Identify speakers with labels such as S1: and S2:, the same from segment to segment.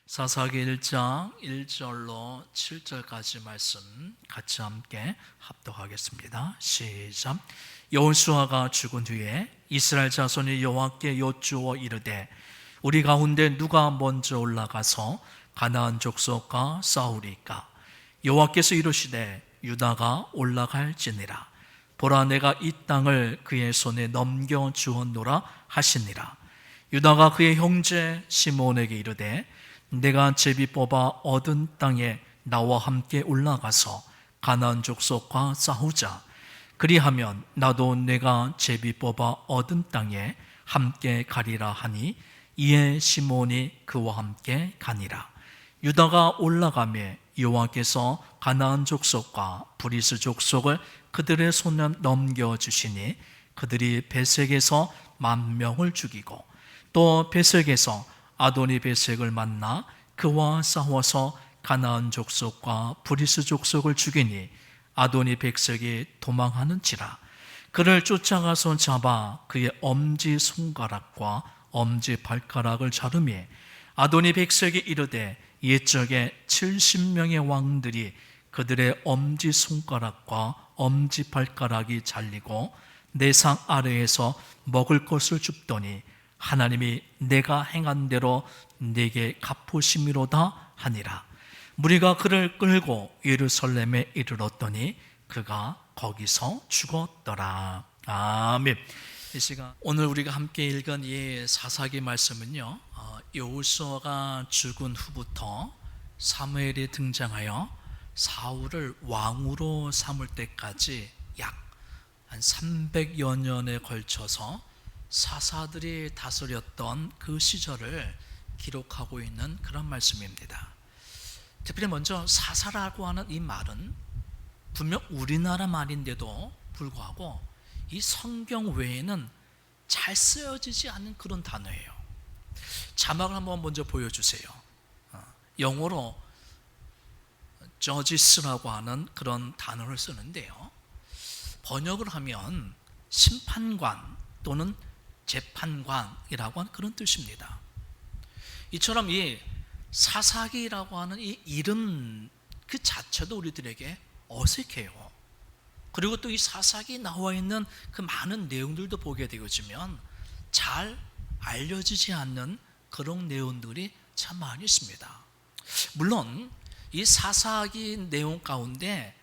S1: 사사기 1장 1절로 7절까지 말씀 같이 함께 합독하겠습니다. 시작. 여호수아가 죽은 후에 이스라엘 자손이 여호와께 여쭈어 이르되 우리 가운데 누가 먼저 올라가서 가나안 족속과 싸우리까? 여호와께서 이르시되 유다가 올라갈지니라. 보라, 내가 이 땅을 그의 손에 넘겨 주었노라 하시니라. 유다가 그의 형제 시몬에게 이르되 내가 제비 뽑아 얻은 땅에 나와 함께 올라가서 가나안 족속과 싸우자. 그리하면 나도 내가 제비 뽑아 얻은 땅에 함께 가리라 하니 이에 시몬이 그와 함께 가니라. 유다가 올라가매 여호와께서 가나안 족속과 브리스 족속을 그들의 손에 넘겨주시니 그들이 베색에서 10,000명을 죽이고 또 베색에서 아도니 베색을 만나 그와 싸워서 가나안 족속과 브리스 족속을 죽이니 아도니 베색이 도망하는지라. 그를 쫓아가서 잡아 그의 엄지 손가락과 엄지 발가락을 자르매 아도니 베색이 이르되 옛적에 70명의 왕들이 그들의 엄지 손가락과 엄지 발가락이 잘리고 내 상 아래에서 먹을 것을 줍더니 하나님이 내가 행한 대로 내게 갚으심이로다 하니라. 무리가 그를 끌고 예루살렘에 이르렀더니 그가 거기서 죽었더라. 아멘. 이 시간 오늘 우리가 함께 읽은 이 사사기 말씀은요, 여호수아가 죽은 후부터 사무엘이 등장하여 사울을 왕으로 삼을 때까지 약 한 300여 년에 걸쳐서 사사들이 다스렸던 그 시절을 기록하고 있는 그런 말씀입니다. 특별히 먼저 사사라고 하는 이 말은 분명 우리나라 말인데도 불구하고 이 성경 외에는 잘 쓰여지지 않는 그런 단어예요. 자막을 한번 먼저 보여주세요. 영어로 judges라고 하는 그런 단어를 쓰는데요, 번역을 하면 심판관 또는 재판관이라고 하는 그런 뜻입니다. 이처럼 이 사사기라고 하는 이 이름 그 자체도 우리들에게 어색해요. 그리고 또 이 사사기에 나와 있는 그 많은 내용들도 보게 되어지면 잘 알려지지 않는 그런 내용들이 참 많이 있습니다. 물론 이 사사기 내용 가운데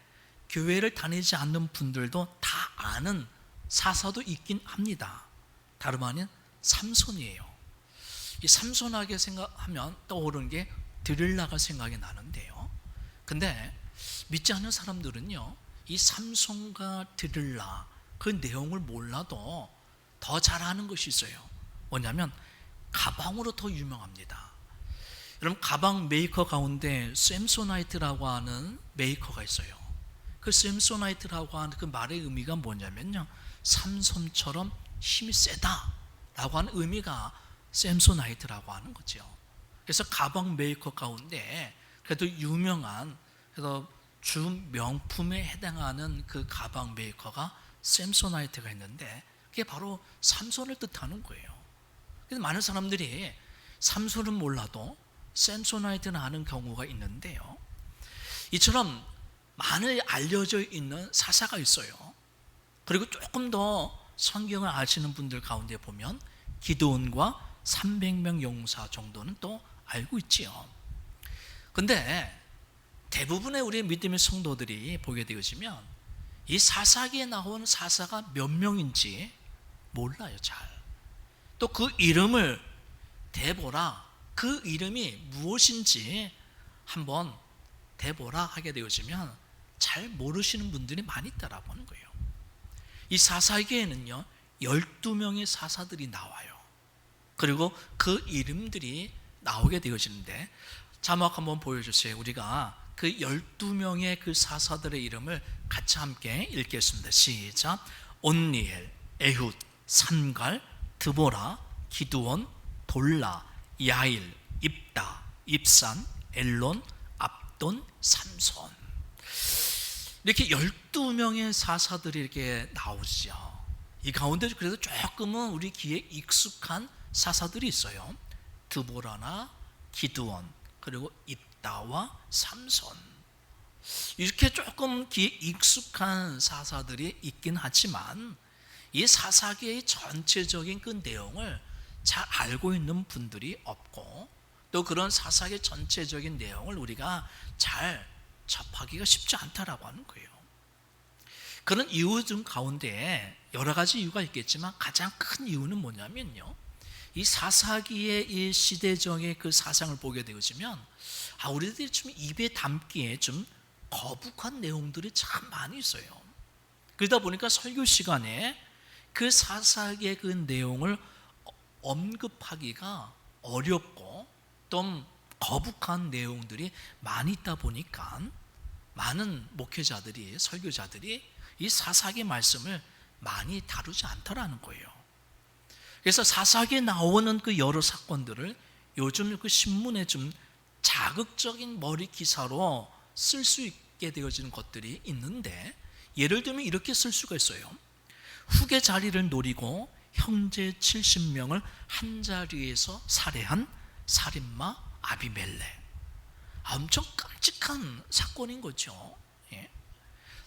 S1: 교회를 다니지 않는 분들도 다 아는 사사도 있긴 합니다. 다름 아닌 삼손이에요. 이 삼손하게 생각하면 떠오르는 게 드릴라가 생각이 나는데요, 근데 믿지 않는 사람들은요, 이 삼손과 드릴라 그 내용을 몰라도 더 잘 아는 것이 있어요. 뭐냐면 가방으로 더 유명합니다. 여러분, 가방 메이커 가운데 샘소나이트라고 하는 메이커가 있어요. 그 샘소나이트라고 하는 그 말의 의미가 뭐냐면요, 삼손처럼 힘이 세다라고 하는 의미가 샘소나이트라고 하는 거죠. 그래서 가방 메이커 가운데 그래도 유명한, 그래서 주 명품에 해당하는 그 가방 메이커가 샘소나이트가 있는데 그게 바로 삼손을 뜻하는 거예요. 그래서 많은 사람들이 삼손은 몰라도 샘소나이트는 아는 경우가 있는데요, 이처럼 많이 알려져 있는 사사가 있어요. 그리고 조금 더 성경을 아시는 분들 가운데 보면 기드온과 300명 용사 정도는 또 알고 있지요. 근데 대부분의 우리 믿음의 성도들이 보게 되어지면 이 사사기에 나오는 사사가 몇 명인지 몰라요, 잘. 또 그 이름을 대보라, 그 이름이 무엇인지 한번 대보라 하게 되어지면 잘 모르시는 분들이 많이 있다라고 하는 거예요. 이 사사기에는요 12명의 사사들이 나와요. 그리고 그 이름들이 나오게 되어지는데 자막 한번 보여주세요. 우리가 그 12명의 그 사사들의 이름을 같이 함께 읽겠습니다. 시작. 온니엘, 에훗, 산갈, 드보라, 기드온, 돌라, 야일, 입다, 입산, 엘론, 압돈, 삼손. 이렇게 12명의 사사들이 이렇게 나오죠. 이 가운데 그래도 조금은 우리 귀에 익숙한 사사들이 있어요. 드보라나 기드온, 그리고 입다와 삼손, 이렇게 조금 익숙한 사사들이 있긴 하지만 이 사사기의 전체적인 그 내용을 잘 알고 있는 분들이 없고, 또 그런 사사기 전체적인 내용을 우리가 잘 접하기가 쉽지 않다라고 하는 거예요. 그런 이유들 가운데 여러 가지 이유가 있겠지만 가장 큰 이유는 뭐냐면요, 이 사사기의 이 시대적인 그 사상을 보게 되어지면 우리들이 좀 입에 담기에 좀 거북한 내용들이 참 많이 있어요. 그러다 보니까 설교 시간에 그 사사기의 그 내용을 언급하기가 어렵고 좀 거북한 내용들이 많이 있다 보니까 많은 목회자들이, 설교자들이 이 사사기 말씀을 많이 다루지 않더라는 거예요. 그래서 사사기에 나오는 그 여러 사건들을 요즘 그 신문에 좀 자극적인 머리 기사로 쓸 수 있게 되어지는 것들이 있는데, 예를 들면 이렇게 쓸 수가 있어요. 후계 자리를 노리고 형제 70명을 한 자리에서 살해한 살인마 아비멜렉. 엄청 끔찍한 사건인 거죠.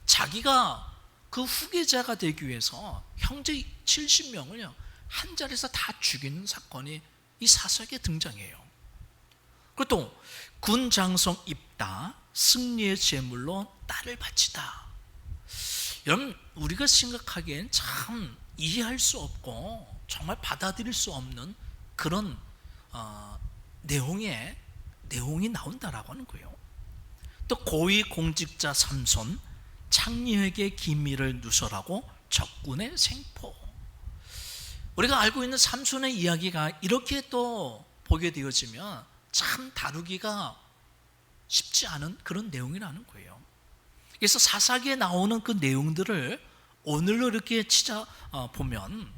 S1: 자기가 그 후계자가 되기 위해서 형제 70명을요 한 자리에서 다 죽이는 사건이 이 사사기에 등장해요. 그리고 또 군 장성 입다, 승리의 제물로 딸을 바치다. 여러분, 우리가 생각하기엔 참 이해할 수 없고 정말 받아들일 수 없는 그런 내용이 나온다라고 하는 거예요. 또 고위 공직자 삼손, 창녀에게 기미를 누설하고 적군의 생포. 우리가 알고 있는 삼손의 이야기가 이렇게 또 보게 되어지면 참 다루기가 쉽지 않은 그런 내용이라는 거예요. 그래서 사사기에 나오는 그 내용들을 오늘로 이렇게 보면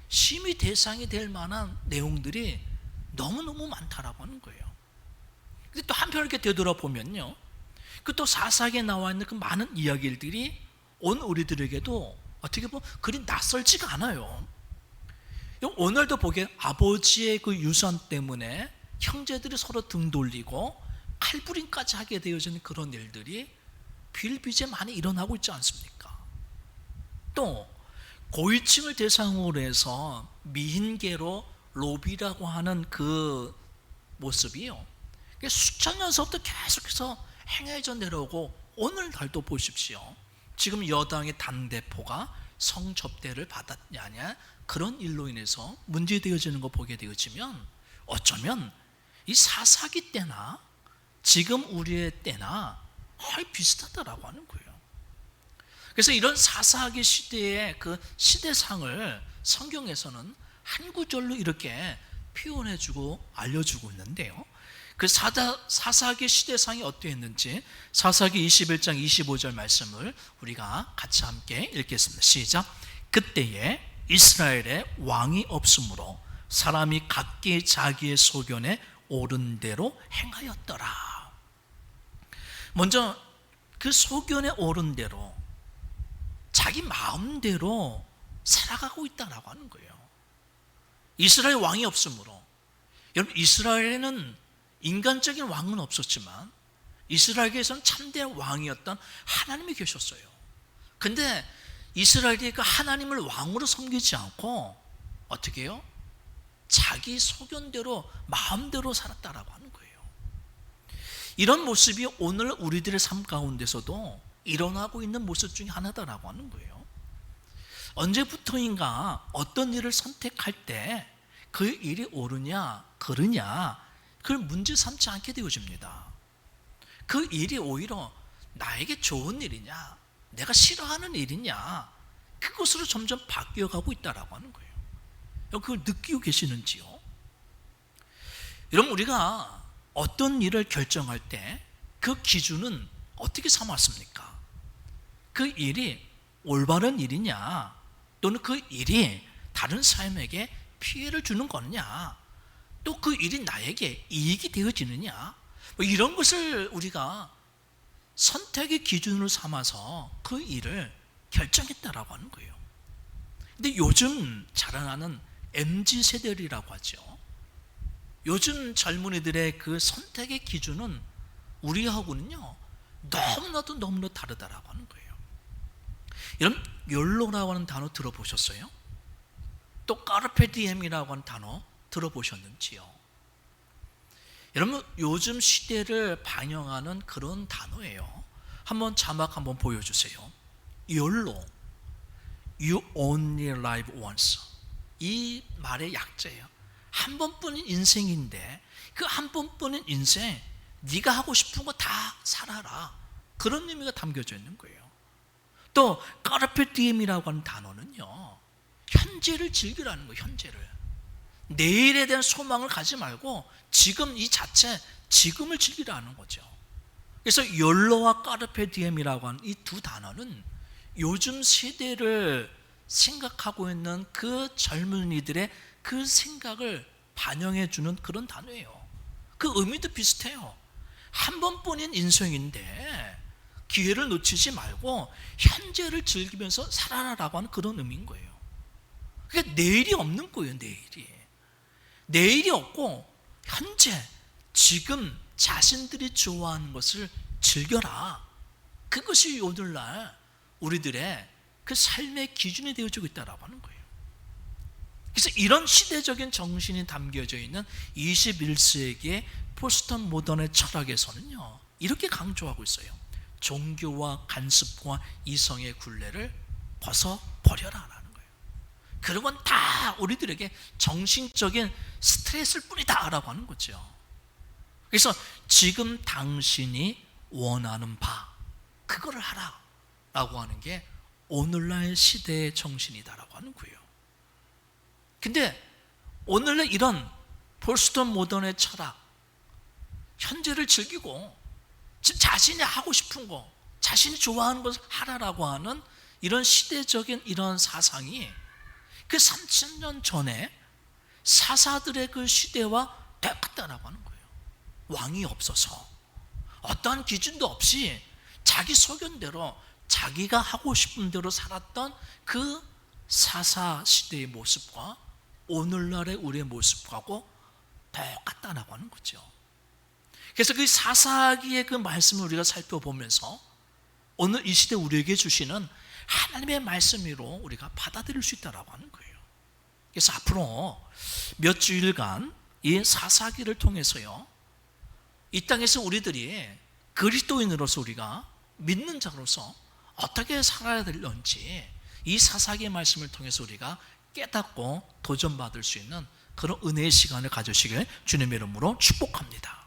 S1: 심의 대상이 될 만한 내용들이 너무너무 많다라고 하는 거예요. 근데 또 한편 이렇게 되돌아보면요, 그 또 사사기에 나와 있는 그 많은 이야기들이 오늘 우리들에게도 어떻게 보면 그리 낯설지가 않아요. 오늘도 보기에 아버지의 그 유산 때문에 형제들이 서로 등 돌리고 칼부림까지 하게 되어지는 그런 일들이 비일비재 많이 일어나고 있지 않습니까? 또 고위층을 대상으로 해서 미인계로 로비라고 하는 그 모습이요, 수천 년서부터 계속해서 행해져 내려오고, 오늘날도 보십시오. 지금 여당의 당대표가 성접대를 받았냐냐, 그런 일로 인해서 문제되어지는 거 보게 되어지면 어쩌면 이 사사기 때나 지금 우리의 때나 거의 비슷하다라고 하는 거예요. 그래서 이런 사사기 시대의 그 시대상을 성경에서는 한 구절로 이렇게 표현해주고 알려주고 있는데요, 그 사사기 시대상이 어떠했는지 사사기 21장 25절 말씀을 우리가 같이 함께 읽겠습니다. 시작. 그때에 이스라엘에 왕이 없으므로 사람이 각기 자기의 소견에 옳은 대로 행하였더라. 먼저 그 소견에 옳은 대로 자기 마음대로 살아가고 있다라고 하는 거예요. 이스라엘 왕이 없으므로. 여러분, 이스라엘에는 인간적인 왕은 없었지만 이스라엘에서는 참된 왕이었던 하나님이 계셨어요. 근데 이스라엘이 그 하나님을 왕으로 섬기지 않고 어떻게 해요? 자기 소견대로 마음대로 살았다라고 하는 거예요. 이런 모습이 오늘 우리들의 삶 가운데서도 일어나고 있는 모습 중에 하나다라고 하는 거예요. 언제부터인가 어떤 일을 선택할 때 그 일이 옳으냐 그르냐 그걸 문제 삼지 않게 되어집니다. 그 일이 오히려 나에게 좋은 일이냐 내가 싫어하는 일이냐 그것으로 점점 바뀌어가고 있다라고 하는 거예요. 그걸 느끼고 계시는지요? 여러분, 우리가 어떤 일을 결정할 때 그 기준은 어떻게 삼았습니까? 그 일이 올바른 일이냐 또는 그 일이 다른 사람에게 피해를 주는 거냐 또 그 일이 나에게 이익이 되어지느냐 이런 것을 우리가 선택의 기준으로 삼아서 그 일을 결정했다라고 하는 거예요. 근데 요즘 자라나는 MZ세대라고 하죠. 요즘 젊은이들의 그 선택의 기준은 우리하고는요 너무나도 다르다라고 하는 거예요. 여러분, 욜로라고 하는 단어 들어보셨어요? 또 까르페디엠이라고 하는 단어 들어보셨는지요? 여러분, 요즘 시대를 반영하는 그런 단어예요. 한번 자막 한번 보여주세요. 욜로, You only live once. 이 말의 약자예요. 한 번뿐인 인생인데 그 한 번뿐인 인생 네가 하고 싶은 거 다 살아라, 그런 의미가 담겨져 있는 거예요. 또 까르페디엠이라고 하는 단어는요 현재를 즐기라는 거예요. 현재를, 내일에 대한 소망을 가지 말고 지금 이 자체, 지금을 즐기라는 거죠. 그래서 욜로와 까르페디엠이라고 하는 이 두 단어는 요즘 세대를 생각하고 있는 그 젊은이들의 그 생각을 반영해 주는 그런 단어예요. 그 의미도 비슷해요. 한 번뿐인 인생인데 기회를 놓치지 말고 현재를 즐기면서 살아라라고 하는 그런 의미인 거예요. 그러니까 내일이 없는 거예요. 내일이 없고 현재, 지금 자신들이 좋아하는 것을 즐겨라. 그것이 오늘날 우리들의 그 삶의 기준이 되어지고 있다고 하는 거예요. 그래서 이런 시대적인 정신이 담겨져 있는 21세기의 포스트 모던의 철학에서는요 이렇게 강조하고 있어요. 종교와 간습과 이성의 굴레를 벗어버려라 라는 거예요. 그런 건 다 우리들에게 정신적인 스트레스일 뿐이다 라고 하는 거죠. 그래서 지금 당신이 원하는 바, 그거를 하라 라고 하는 게 오늘날 시대의 정신이다라고 하는 거예요. 근데 오늘날 이런 포스트 모던의 철학, 현재를 즐기고 지금 자신이 하고 싶은 거, 자신이 좋아하는 것을 하라라고 하는 이런 시대적인 이런 사상이 그 3000년 전에 사사들의 그 시대와 똑같다라고 하는 거예요. 왕이 없어서 어떠한 기준도 없이 자기 소견대로 자기가 하고 싶은 대로 살았던 그 사사 시대의 모습과 오늘날의 우리의 모습하고 똑같다라고 하는 거죠. 그래서 그 사사기의 그 말씀을 우리가 살펴보면서 오늘 이 시대 우리에게 주시는 하나님의 말씀으로 우리가 받아들일 수 있다라고 하는 거예요. 그래서 앞으로 몇 주일간 이 사사기를 통해서요 이 땅에서 우리들이 그리스도인으로서 우리가 믿는 자로서 어떻게 살아야 될런지 이 사사기의 말씀을 통해서 우리가 깨닫고 도전받을 수 있는 그런 은혜의 시간을 가지시길 주님의 이름으로 축복합니다.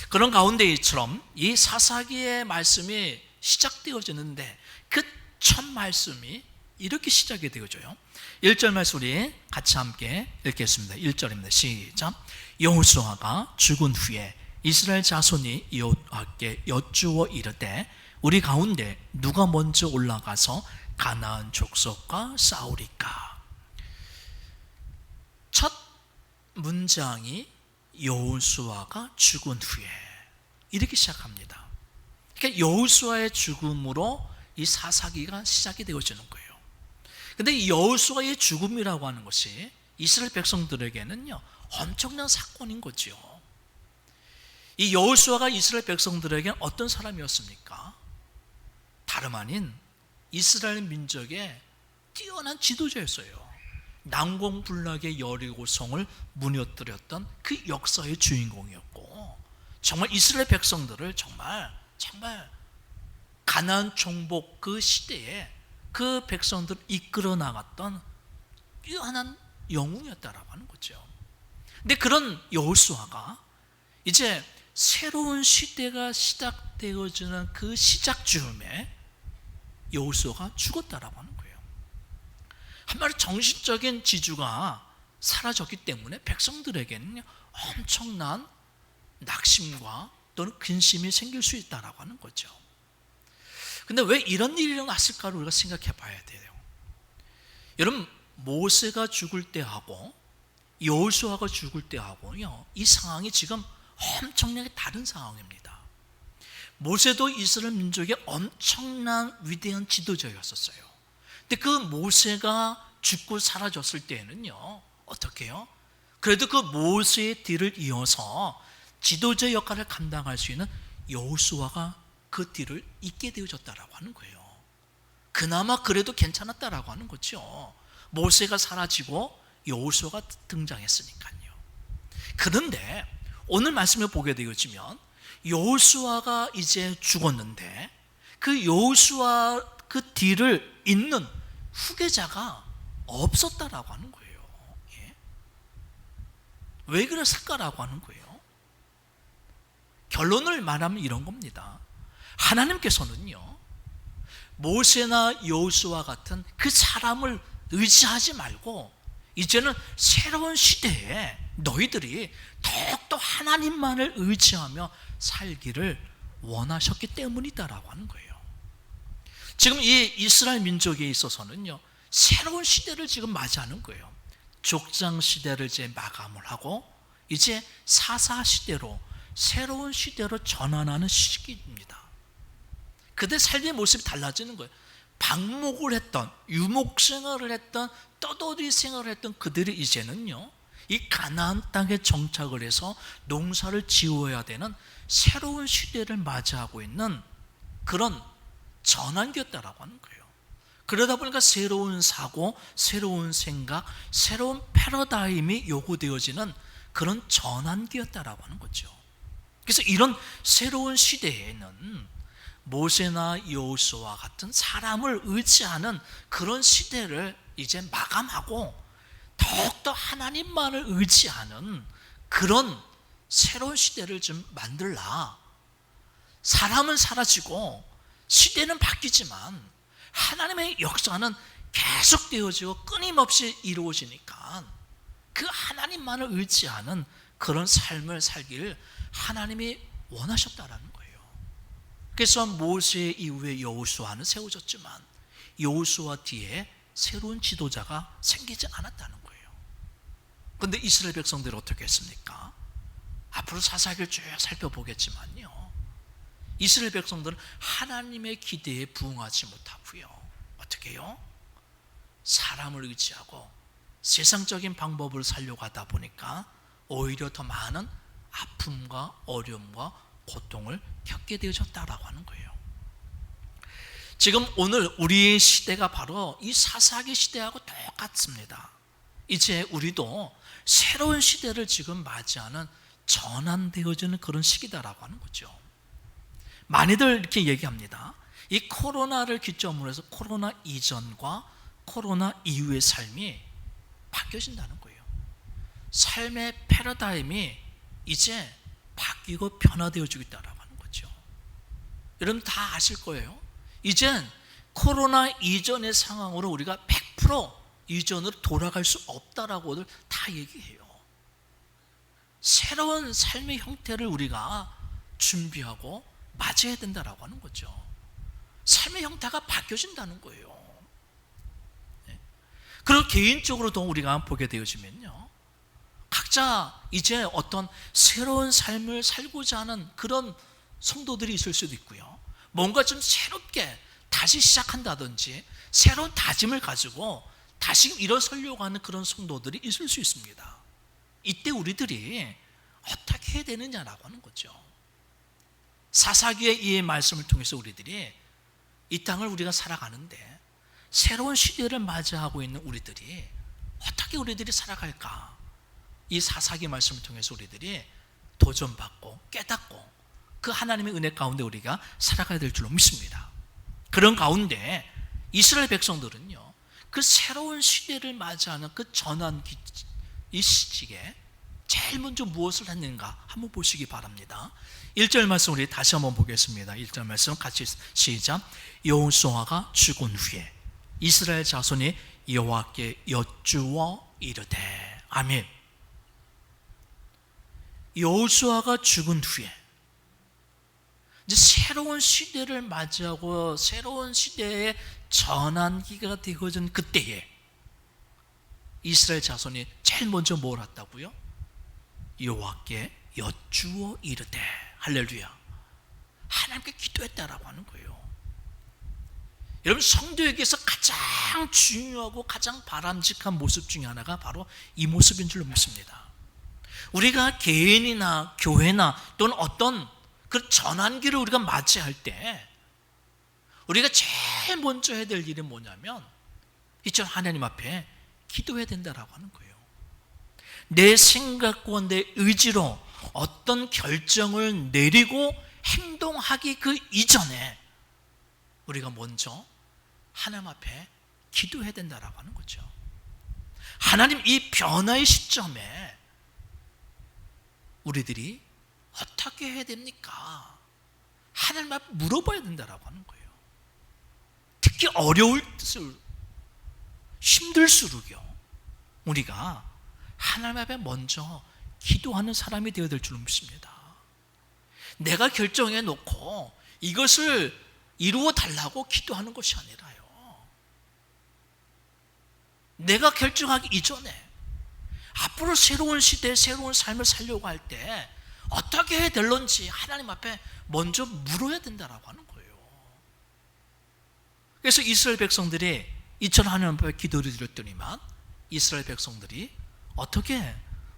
S1: 그런 가운데 이처럼 이 사사기의 말씀이 시작되어지는데 그 첫 말씀이 이렇게 시작이 되어져요. 1절 말씀 우리 같이 함께 읽겠습니다. 1절입니다. 시작. 여호수아가 죽은 후에 이스라엘 자손이 여호와께 여쭈어 이르되 우리 가운데 누가 먼저 올라가서 가나안 족속과 싸우리까. 첫 문장이 여호수아가 죽은 후에 이렇게 시작합니다. 그러니까 여호수아의 죽음으로 이 사사기가 시작이 되어지는 거예요. 그런데 이 여호수아의 죽음이라고 하는 것이 이스라엘 백성들에게는요 엄청난 사건인 거죠. 이 여호수아가 이스라엘 백성들에게 어떤 사람이었습니까? 다름 아닌 이스라엘 민족의 뛰어난 지도자였어요. 난공불락의 여리고성을 무너뜨렸던 그 역사의 주인공이었고, 정말 이스라엘 백성들을 정말 가나안 정복 그 시대에 그 백성들을 이끌어 나갔던 뛰어난 영웅이었다라고 하는 거죠. 근데 그런 여호수아가 이제 새로운 시대가 시작되어지는 그 시작 즈음에 여호수아가 죽었다라고 하는 거예요. 한마디로 정신적인 지주가 사라졌기 때문에 백성들에게는 엄청난 낙심과 또는 근심이 생길 수 있다라고 하는 거죠. 근데 왜 이런 일이 일어났을까를 우리가 생각해 봐야 돼요. 여러분, 모세가 죽을 때하고 여호수아가 죽을 때하고요 이 상황이 지금 엄청나게 다른 상황입니다. 모세도 이스라엘 민족의 엄청난 위대한 지도자였었어요. 근데 그 모세가 죽고 사라졌을 때에는요 어떻게 해요? 그래도 그 모세의 뒤를 이어서 지도자 역할을 감당할 수 있는 여호수아가 그 뒤를 잇게 되어졌다라고 하는 거예요. 그나마 그래도 괜찮았다라고 하는 거죠. 모세가 사라지고 여호수아가 등장했으니까요. 그런데 오늘 말씀을 보게 되어지면 여호수아가 이제 죽었는데 그 여호수아 그 뒤를 잇는 후계자가 없었다라고 하는 거예요. 예? 왜 그랬을까라고 하는 거예요. 결론을 말하면 이런 겁니다. 하나님께서는요, 모세나 여호수아 같은 그 사람을 의지하지 말고 이제는 새로운 시대에 너희들이 더욱더 하나님만을 의지하며 살기를 원하셨기 때문이다라고 하는 거예요. 지금 이 이스라엘 민족에 있어서는요, 새로운 시대를 지금 맞이하는 거예요. 족장 시대를 이제 마감을 하고 이제 사사 시대로, 새로운 시대로 전환하는 시기입니다. 그들 삶의 모습이 달라지는 거예요. 방목을 했던, 유목 생활을 했던, 떠돌이 생활을 했던 그들이 이제는요, 이 가나안 땅에 정착을 해서 농사를 지어야 되는 새로운 시대를 맞이하고 있는 그런 전환기였다라고 하는 거예요. 그러다 보니까 새로운 사고, 새로운 생각, 새로운 패러다임이 요구되어지는 그런 전환기였다라고 하는 거죠. 그래서 이런 새로운 시대에는 모세나 여호수아 같은 사람을 의지하는 그런 시대를 이제 마감하고 더욱더 하나님만을 의지하는 그런 새로운 시대를 좀 만들라. 사람은 사라지고 시대는 바뀌지만 하나님의 역사는 계속되어지고 끊임없이 이루어지니까 그 하나님만을 의지하는 그런 삶을 살기를 하나님이 원하셨다라는 거예요. 그래서 모세 이후에 여호수아는 세워졌지만 여호수아 뒤에 새로운 지도자가 생기지 않았다는 거예요. 그런데 이스라엘 백성들은 어떻게 했습니까? 앞으로 사사기를 쭉 살펴보겠지만요, 이스라엘 백성들은 하나님의 기대에 부응하지 못하고요, 어떻게 해요? 사람을 의지하고 세상적인 방법을 살려고 하다 보니까 오히려 더 많은 아픔과 어려움과 고통을 겪게 되어졌다라고 하는 거예요. 지금 오늘 우리의 시대가 바로 이 사사기 시대하고 똑같습니다. 이제 우리도 새로운 시대를 지금 맞이하는 전환되어지는 그런 시기다라고 하는 거죠. 많이들 이렇게 얘기합니다. 이 코로나를 기점으로 해서 코로나 이전과 코로나 이후의 삶이 바뀌어진다는 거예요. 삶의 패러다임이 이제 바뀌고 변화되어지고 있다라고 하는 거죠. 여러분 다 아실 거예요. 이젠 코로나 이전의 상황으로 우리가 100% 이전으로 돌아갈 수 없다라고들 다 얘기해요. 새로운 삶의 형태를 우리가 준비하고 맞이해야 된다라고 하는 거죠. 삶의 형태가 바뀌어진다는 거예요. 그리고 개인적으로도 우리가 보게 되어지면요, 각자 이제 어떤 새로운 삶을 살고자 하는 그런 성도들이 있을 수도 있고요, 뭔가 좀 새롭게 다시 시작한다든지 새로운 다짐을 가지고 다시 일어서려고 하는 그런 성도들이 있을 수 있습니다. 이때 우리들이 어떻게 해야 되느냐라고 하는 거죠. 사사기의 이 말씀을 통해서 우리들이 이 땅을 우리가 살아가는데 새로운 시대를 맞이하고 있는 우리들이 어떻게 우리들이 살아갈까? 이 사사기 말씀을 통해서 우리들이 도전받고 깨닫고 그 하나님의 은혜 가운데 우리가 살아가야 될 줄로 믿습니다. 그런 가운데 이스라엘 백성들은요, 그 새로운 시대를 맞이하는 그 전환기 이 시기에 제일 먼저 무엇을 했는가 한번 보시기 바랍니다. 1절 말씀 우리 다시 한번 보겠습니다. 1절 말씀 같이 시작. 여호수아가 죽은 후에 이스라엘 자손이 여호와께 여쭈어 이르되. 아멘. 여호수아가 죽은 후에 이제 새로운 시대를 맞이하고 새로운 시대의 전환기가 되어진 그때에 이스라엘 자손이 제일 먼저 뭘 했다고요? 여호와께 여쭈어 이르되. 할렐루야. 하나님께 기도했다라고 하는 거예요. 여러분, 성도에게서 가장 중요하고 가장 바람직한 모습 중에 하나가 바로 이 모습인 줄로 믿습니다. 우리가 개인이나 교회나 또는 어떤 그 전환기를 우리가 맞이할 때 우리가 제일 먼저 해야 될 일이 뭐냐면 이처럼 하나님 앞에 기도해야 된다라고 하는 거예요. 내 생각과 내 의지로 어떤 결정을 내리고 행동하기 그 이전에 우리가 먼저 하나님 앞에 기도해야 된다라고 하는 거죠. 하나님, 이 변화의 시점에 우리들이 어떻게 해야 됩니까? 하나님 앞에 물어봐야 된다라고 하는 거예요. 특히 어려울 때를 힘들수록요 우리가 하나님 앞에 먼저 기도하는 사람이 되어야 될 줄 믿습니다. 내가 결정해 놓고 이것을 이루어 달라고 기도하는 것이 아니라요, 내가 결정하기 이전에 앞으로 새로운 시대에 새로운 삶을 살려고 할 때 어떻게 해야 될런지 하나님 앞에 먼저 물어야 된다라고 하는 거예요. 그래서 이스라엘 백성들이 이처럼 하나님 앞에 기도를 드렸더니만 이스라엘 백성들이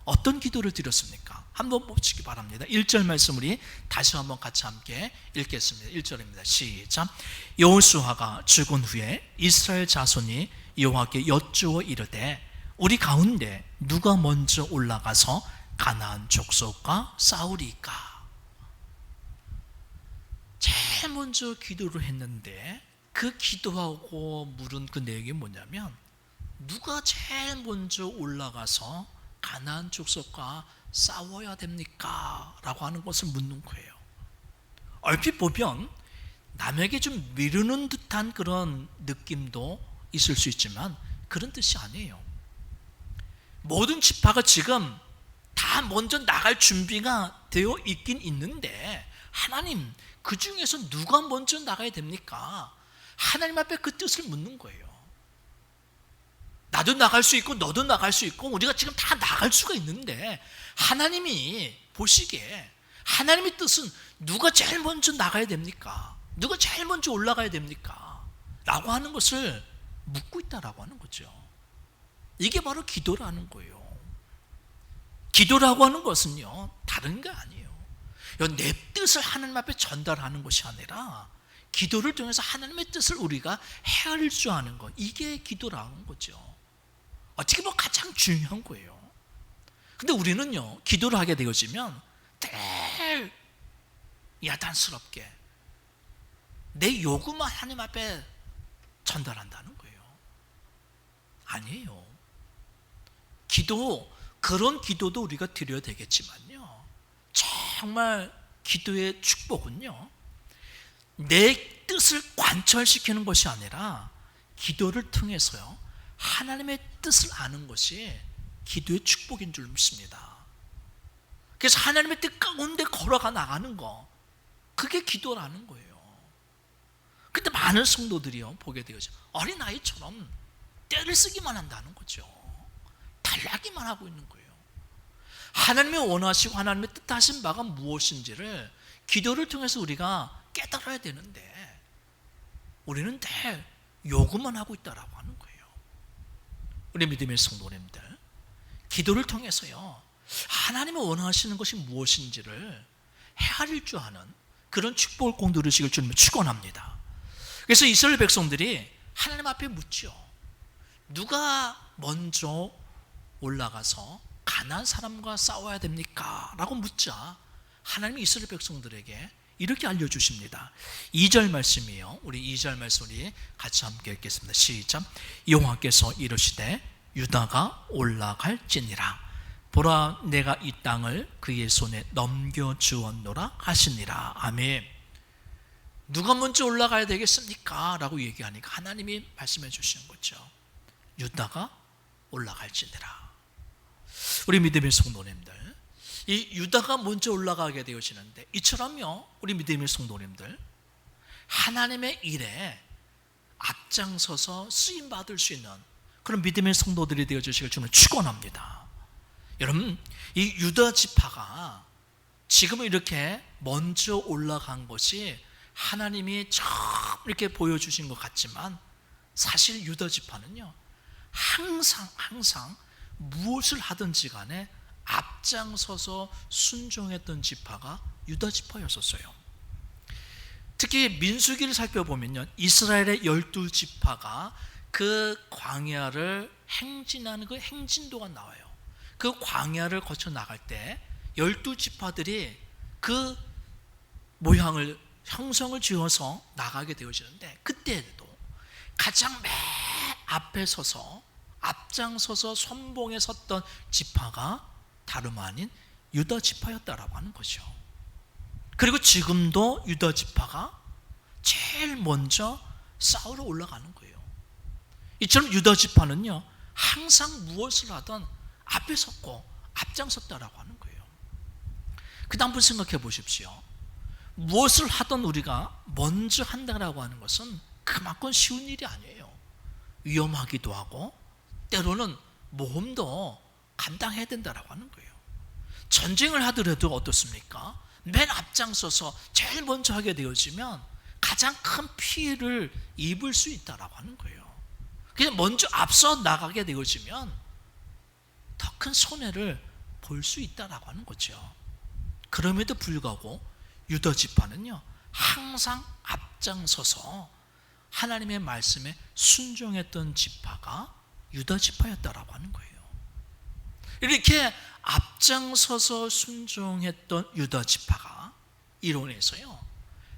S1: 어떤 기도를 드렸습니까? 한번 보시기 바랍니다. 1절 말씀 우리 다시 한번 같이 함께 읽겠습니다. 1절입니다. 시작. 여호수아가 죽은 후에 이스라엘 자손이 여호와께 여쭈어 이르되 우리 가운데 누가 먼저 올라가서 가나안 족속과 싸우리까? 제일 먼저 기도를 했는데 그 기도하고 물은 그 내용이 뭐냐면 누가 제일 먼저 올라가서 가나안 족속과 싸워야 됩니까? 라고 하는 것을 묻는 거예요. 얼핏 보면 남에게 좀 미루는 듯한 그런 느낌도 있을 수 있지만 그런 뜻이 아니에요. 모든 지파가 지금 다 먼저 나갈 준비가 되어 있긴 있는데 하나님, 그 중에서 누가 먼저 나가야 됩니까? 하나님 앞에 그 뜻을 묻는 거예요. 나도 나갈 수 있고 너도 나갈 수 있고 우리가 지금 다 나갈 수가 있는데 하나님이 보시기에 하나님의 뜻은 누가 제일 먼저 나가야 됩니까? 누가 제일 먼저 올라가야 됩니까? 라고 하는 것을 묻고 있다라고 하는 거죠. 이게 바로 기도라는 거예요. 기도라고 하는 것은요 다른 게 아니에요. 내 뜻을 하나님 앞에 전달하는 것이 아니라 기도를 통해서 하나님의 뜻을 우리가 헤아릴 줄 아는 것, 이게 기도라는 거죠. 어떻게 보면 가장 중요한 거예요. 근데 우리는요 기도를 하게 되어지면 늘 야단스럽게 내 요구만 하나님 앞에 전달한다는 거예요. 아니에요. 그런 기도도 우리가 드려야 되겠지만요, 정말 기도의 축복은요 내 뜻을 관철시키는 것이 아니라 기도를 통해서요 하나님의 뜻을 아는 것이 기도의 축복인 줄 믿습니다. 그래서 하나님의 뜻 가운데 걸어가 나가는 거, 그게 기도라는 거예요. 근데 많은 성도들이요 보게 되어져 어린아이처럼 떼를 쓰기만 한다는 거죠. 달라기만 하고 있는 거예요. 하나님이 원하시고 하나님의 뜻하신 바가 무엇인지를 기도를 통해서 우리가 깨달아야 되는데 우리는 늘 요구만 하고 있다라고 하는 거예요. 우리 믿음의 성도님들, 기도를 통해서요 하나님이 원하시는 것이 무엇인지를 헤아릴 줄 아는 그런 축복을 꼭 누리시길 주님을 축원합니다. 그래서 이스라엘 백성들이 하나님 앞에 묻죠. 누가 먼저 올라가서 가나안 사람과 싸워야 됩니까? 라고 묻자 하나님이 이스라엘 백성들에게 이렇게 알려주십니다. 2절 말씀이에요. 우리 2절 말씀 우리 같이 함께 읽겠습니다. 시작. 여호와께서 이르시되 유다가 올라갈지니라. 보라, 내가 이 땅을 그의 손에 넘겨주었노라 하시니라. 아멘. 누가 먼저 올라가야 되겠습니까? 라고 얘기하니까 하나님이 말씀해 주시는 거죠. 유다가 올라갈지니라. 우리 믿음의 성도님들, 이 유다가 먼저 올라가게 되어지는데 이처럼요 우리 믿음의 성도님들 하나님의 일에 앞장서서 쓰임받을 수 있는 그런 믿음의 성도들이 되어주시길 주님을 축원합니다. 여러분, 이 유다 지파가 지금 이렇게 먼저 올라간 것이 하나님이 처음 이렇게 보여주신 것 같지만 사실 유다 지파는요 항상 무엇을 하든지 간에 앞장서서 순종했던 지파가 유다 지파였었어요. 특히 민수기를 살펴보면요, 이스라엘의 12지파가 그 광야를 행진하는 그 행진도가 나와요. 그 광야를 거쳐 나갈 때 12지파들이 그 모양을 형성을 지어서 나가게 되어지는데, 그때도 가장 맨 앞에 서서 앞장서서 선봉에 섰던 지파가 다름 아닌 유다 지파였다라고 하는 거죠. 그리고 지금도 유다 지파가 제일 먼저 싸우러 올라가는 거예요. 이처럼 유다 지파는요, 항상 무엇을 하든 앞에 섰고 앞장섰다라고 하는 거예요. 그 다음 한번 생각해 보십시오. 무엇을 하든 우리가 먼저 한다라고 하는 것은 그만큼 쉬운 일이 아니에요. 위험하기도 하고 때로는 모험도 감당해야 된다라고 하는 거예요. 전쟁을 하더라도 어떻습니까? 맨 앞장서서 제일 먼저 하게 되어지면 가장 큰 피해를 입을 수 있다라고 하는 거예요. 그냥 먼저 앞서 나가게 되어지면 더 큰 손해를 볼 수 있다라고 하는 거죠. 그럼에도 불구하고 유다 지파는요, 항상 앞장서서 하나님의 말씀에 순종했던 지파가 유다 지파였다라고 하는 거예요. 이렇게 앞장서서 순종했던 유다 지파가 이로 인해서요,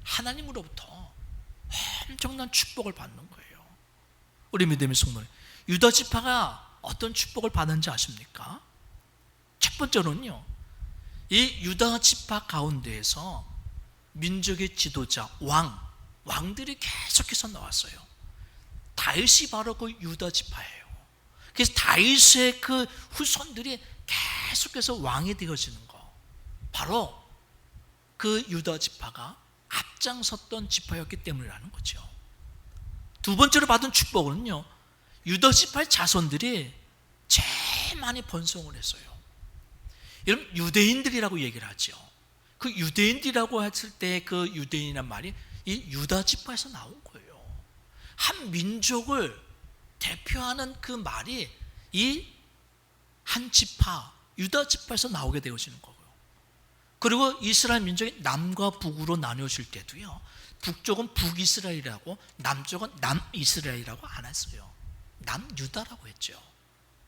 S1: 하나님으로부터 엄청난 축복을 받는 거예요. 우리 믿음의 성도님, 유다 지파가 어떤 축복을 받는지 아십니까? 첫 번째로는요, 이 유다 지파 가운데에서 민족의 지도자 왕들이 계속해서 나왔어요. 다윗이 바로 그 유다 지파예요. 그래서 다윗의 그 후손들이 계속해서 왕이 되어지는 거, 바로 그 유다 지파가 앞장섰던 지파였기 때문이라는 거죠. 두 번째로 받은 축복은요, 유다 지파의 자손들이 제일 많이 번성을 했어요. 여러분, 유대인들이라고 얘기를 하죠. 그 유대인들이라고 했을 때 그 유대인이란 말이 이 유다 지파에서 나온 거예요. 한 민족을 대표하는 그 말이 이 한 지파, 유다 지파에서 나오게 되어지는 거고요. 그리고 이스라엘 민족이 남과 북으로 나뉘어질 때도요, 북쪽은 북이스라엘이라고 남쪽은 남이스라엘이라고 안 했어요. 남유다라고 했죠.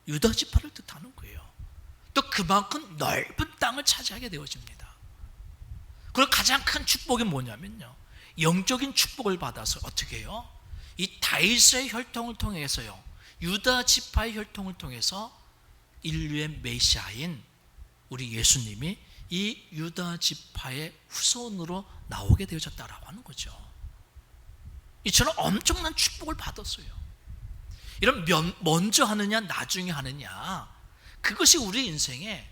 S1: 유다 지파를 뜻하는 거예요. 또 그만큼 넓은 땅을 차지하게 되어집니다. 그리고 가장 큰 축복이 뭐냐면요, 영적인 축복을 받아서 어떻게 해요? 이 다윗의 혈통을 통해서요, 유다 지파의 혈통을 통해서 인류의 메시아인 우리 예수님이 이 유다 지파의 후손으로 나오게 되어졌다라고 하는 거죠. 이처럼 엄청난 축복을 받았어요. 이런 먼저 하느냐 나중에 하느냐, 그것이 우리 인생에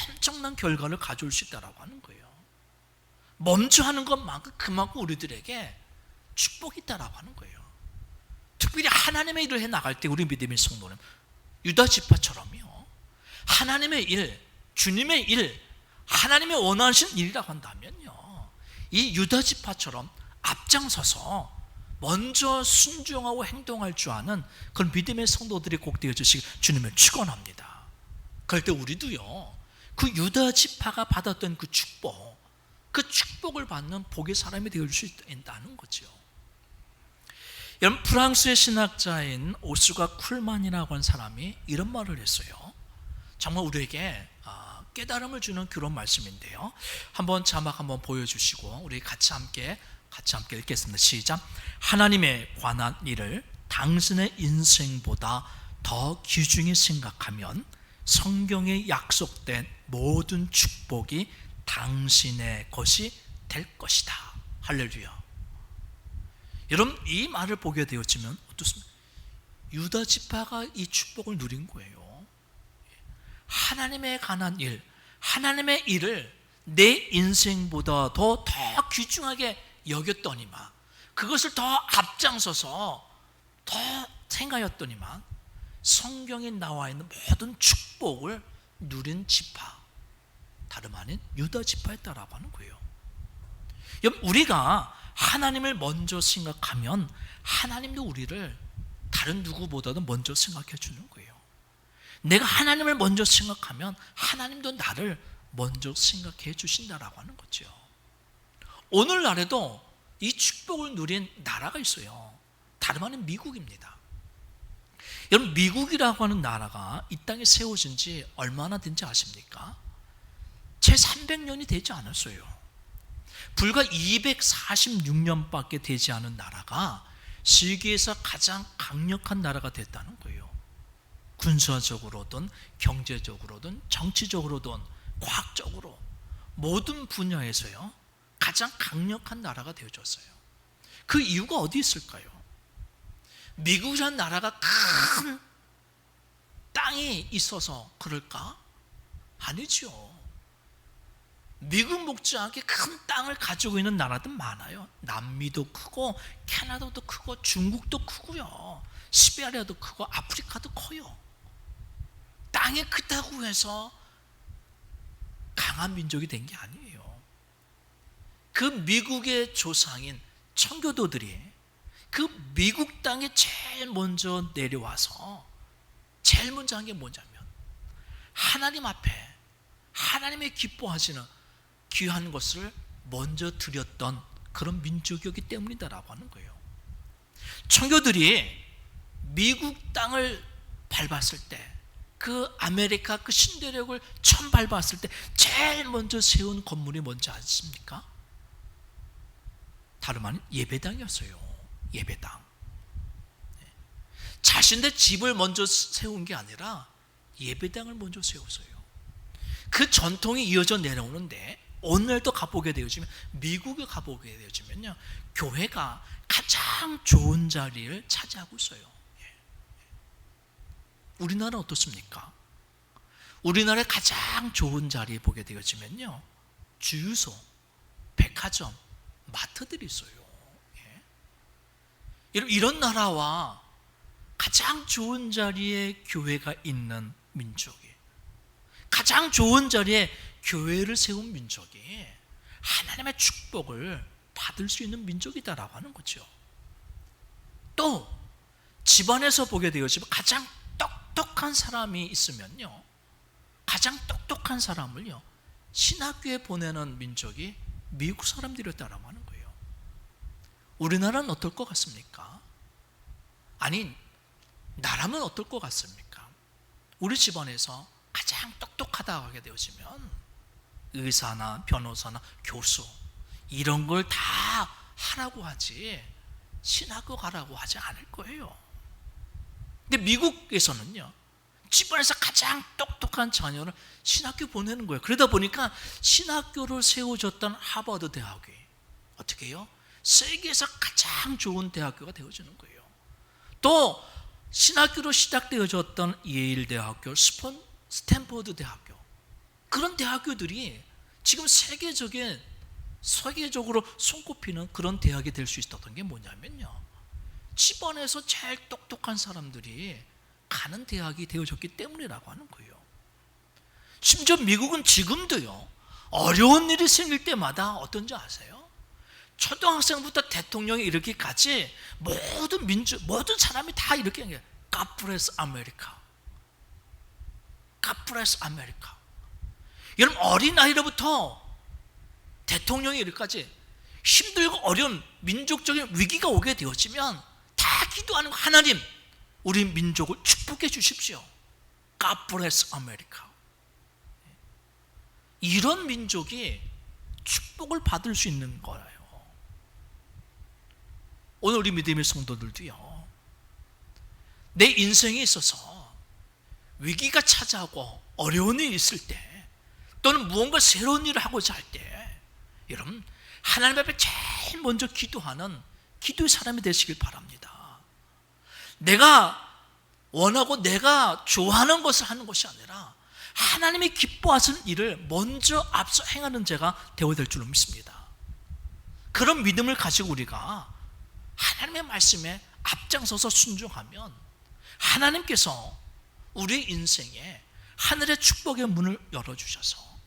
S1: 엄청난 결과를 가져올 수 있다라고 하는 거예요. 먼저 하는 것만큼 그만큼 우리들에게 축복이 있다라고 하는 거예요. 특별히 하나님의 일을 해 나갈 때 우리 믿음의 성도는 유다 지파처럼요, 하나님의 일, 주님의 일, 하나님의 원하신 일이라고 한다면요, 이 유다 지파처럼 앞장서서 먼저 순종하고 행동할 줄 아는 그런 믿음의 성도들이 꼭 되어 주시길 주님을 축원합니다. 그럴 때 우리도요, 그 유다 지파가 받았던 그 축복을 받는 복의 사람이 되어 줄 수 있다는 거죠. 여러분, 프랑스의 신학자인 오스가 쿨만이라고 하는 사람이 이런 말을 했어요. 정말 우리에게 깨달음을 주는 그런 말씀인데요, 한번 자막 한번 보여주시고 우리 같이 함께 읽겠습니다. 시작. 하나님에 관한 일을 당신의 인생보다 더 귀중히 생각하면 성경에 약속된 모든 축복이 당신의 것이 될 것이다. 할렐루야. 여러분, 이 말을 보게 되었지만 어떻습니까? 유다 지파가 이 축복을 누린 거예요. 하나님에 관한 일, 하나님의 일을 내 인생보다 더 귀중하게 여겼더니만, 그것을 더 앞장서서 더 생각했더니만 성경에 나와 있는 모든 축복을 누린 지파, 다름 아닌 유다 지파였다라고 하는 거예요. 우리가 하나님을 먼저 생각하면 하나님도 우리를 다른 누구보다도 먼저 생각해 주는 거예요. 내가 하나님을 먼저 생각하면 하나님도 나를 먼저 생각해 주신다라고 하는 거죠. 오늘날에도 이 축복을 누린 나라가 있어요. 다름 아닌 미국입니다. 여러분, 미국이라고 하는 나라가 이 땅에 세워진 지 얼마나 된지 아십니까? 채 300년이 되지 않았어요. 불과 246년밖에 되지 않은 나라가 세계에서 가장 강력한 나라가 됐다는 거예요. 군사적으로든 경제적으로든 정치적으로든 과학적으로 모든 분야에서요 가장 강력한 나라가 되어졌어요. 그 이유가 어디 있을까요? 미국이라는 나라가 큰 땅이 있어서 그럴까? 아니죠. 미국 못지않게 큰 땅을 가지고 있는 나라들 많아요. 남미도 크고 캐나다도 크고 중국도 크고요, 시베리아도 크고 아프리카도 커요. 땅이 크다고 해서 강한 민족이 된 게 아니에요. 그 미국의 조상인 청교도들이 그 미국 땅에 제일 먼저 내려와서 제일 먼저 한 게 뭐냐면 하나님 앞에 하나님의 기뻐하시는 귀한 것을 먼저 드렸던 그런 민족이었기 때문이다라고 하는 거예요. 청교들이 미국 땅을 밟았을 때, 그 아메리카 그 신대륙을 처음 밟았을 때 제일 먼저 세운 건물이 뭔지 아십니까? 다름 아닌 예배당이었어요. 예배당. 자신의 집을 먼저 세운 게 아니라 예배당을 먼저 세웠어요. 그 전통이 이어져 내려오는데 오늘도 가보게 되어지면, 미국에 가보게 되어지면요, 교회가 가장 좋은 자리를 차지하고 있어요. 우리나라는 어떻습니까? 우리나라의 가장 좋은 자리에 보게 되어지면요, 주유소, 백화점, 마트들이 있어요. 이런 나라와 가장 좋은 자리에 교회가 있는 민족이, 가장 좋은 자리에 교회를 세운 민족이 하나님의 축복을 받을 수 있는 민족이다라고 하는 거죠. 또 집안에서 보게 되어지면 가장 똑똑한 사람이 있으면요, 가장 똑똑한 사람을요 신학교에 보내는 민족이 미국 사람들이었다라고 하는 거예요. 우리나라는 어떨 것 같습니까? 아니, 나라면 어떨 것 같습니까? 우리 집안에서 가장 똑똑하다고 하게 되어지면 의사나 변호사나 교수 이런 걸 다 하라고 하지 신학교 가라고 하지 않을 거예요. 근데 미국에서는요, 집안에서 가장 똑똑한 자녀를 신학교 보내는 거예요. 그러다 보니까 신학교를 세워줬던 하버드 대학이 어떻게 해요? 세계에서 가장 좋은 대학교가 되어주는 거예요. 또 신학교로 시작되어졌던 예일 대학교, 스탠포드 대학교, 그런 대학교들이 지금 세계적으로 손꼽히는 그런 대학이 될 수 있었던 게 뭐냐면요, 집안에서 제일 똑똑한 사람들이 가는 대학이 되어졌기 때문이라고 하는 거예요. 심지어 미국은 지금도요, 어려운 일이 생길 때마다 어떤지 아세요? 초등학생부터 대통령이 이르기까지 모든 사람이 다 이렇게 얘기해요. God bless America. God bless America. 여러분, 어린아이로부터 대통령이 이르기까지 힘들고 어려운 민족적인 위기가 오게 되어지면 다 기도하는 거, 하나님 우리 민족을 축복해 주십시오. God bless America. 이런 민족이 축복을 받을 수 있는 거예요. 오늘 우리 믿음의 성도들도요, 내 인생에 있어서 위기가 찾아오고 어려운 일이 있을 때, 또는 무언가 새로운 일을 하고자 할 때, 여러분 하나님 앞에 제일 먼저 기도하는 기도의 사람이 되시길 바랍니다. 내가 원하고 내가 좋아하는 것을 하는 것이 아니라 하나님이 기뻐하시는 일을 먼저 앞서 행하는 자가 되어야 될 줄로 믿습니다. 그런 믿음을 가지고 우리가 하나님의 말씀에 앞장서서 순종하면 하나님께서 우리 인생에 하늘의 축복의 문을 열어주셔서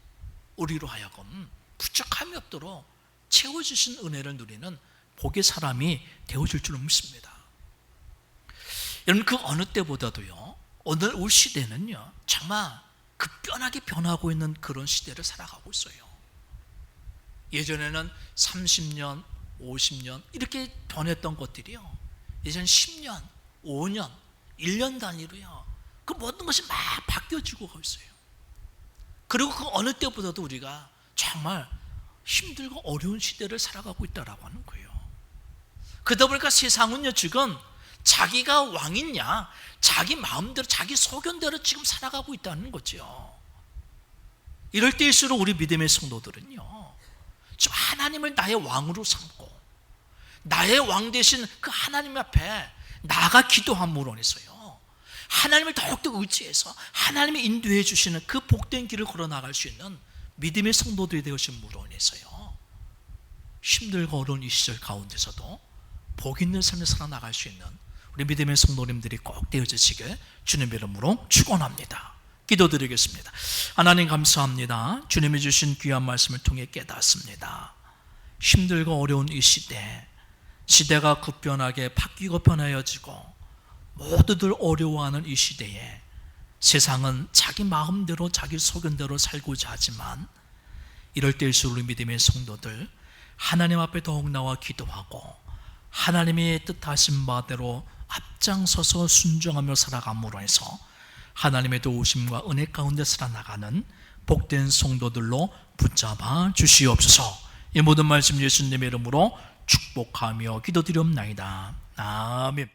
S1: 우리로 하여금 부족함이 없도록 채워주신 은혜를 누리는 복의 사람이 되어줄 줄로 믿습니다. 여러분, 그 어느 때보다도요, 오늘 올 시대는요, 정말 급변하게 변하고 있는 그런 시대를 살아가고 있어요. 예전에는 30년, 50년 이렇게 변했던 것들이요, 예전 10년, 5년, 1년 단위로요, 그 모든 것이 막 바뀌어지고 가고 있어요. 그리고 그 어느 때보다도 우리가 정말 힘들고 어려운 시대를 살아가고 있다라고 하는 거예요. 그러다 보니까 세상은요, 지금 자기가 왕이냐, 자기 마음대로, 자기 소견대로 지금 살아가고 있다는 거죠. 이럴 때일수록 우리 믿음의 성도들은요, 좀 하나님을 나의 왕으로 삼고 나의 왕 대신 그 하나님 앞에 나아가 기도함으로 인해서요, 하나님을 더욱더 의지해서 하나님이 인도해 주시는 그 복된 길을 걸어 나갈 수 있는 믿음의 성도들이 되어심으로 인해서요, 힘들고 어려운 이 시절 가운데서도 복 있는 삶을 살아나갈 수 있는 우리 믿음의 성도님들이 꼭 되어지시길 주님의 이름으로 축원합니다. 기도드리겠습니다. 하나님 감사합니다. 주님이 주신 귀한 말씀을 통해 깨닫습니다. 힘들고 어려운 이 시대, 시대가 급변하게 바뀌고 변하여지고 모두들 어려워하는 이 시대에 세상은 자기 마음대로 자기 소견대로 살고자 하지만, 이럴 때일수록 우리 믿음의 성도들 하나님 앞에 더욱 나와 기도하고 하나님의 뜻하신 바대로 앞장서서 순종하며 살아감으로 해서 하나님의 도우심과 은혜 가운데 살아나가는 복된 성도들로 붙잡아 주시옵소서. 이 모든 말씀 예수님의 이름으로 축복하며 기도드리옵나이다. 아멘.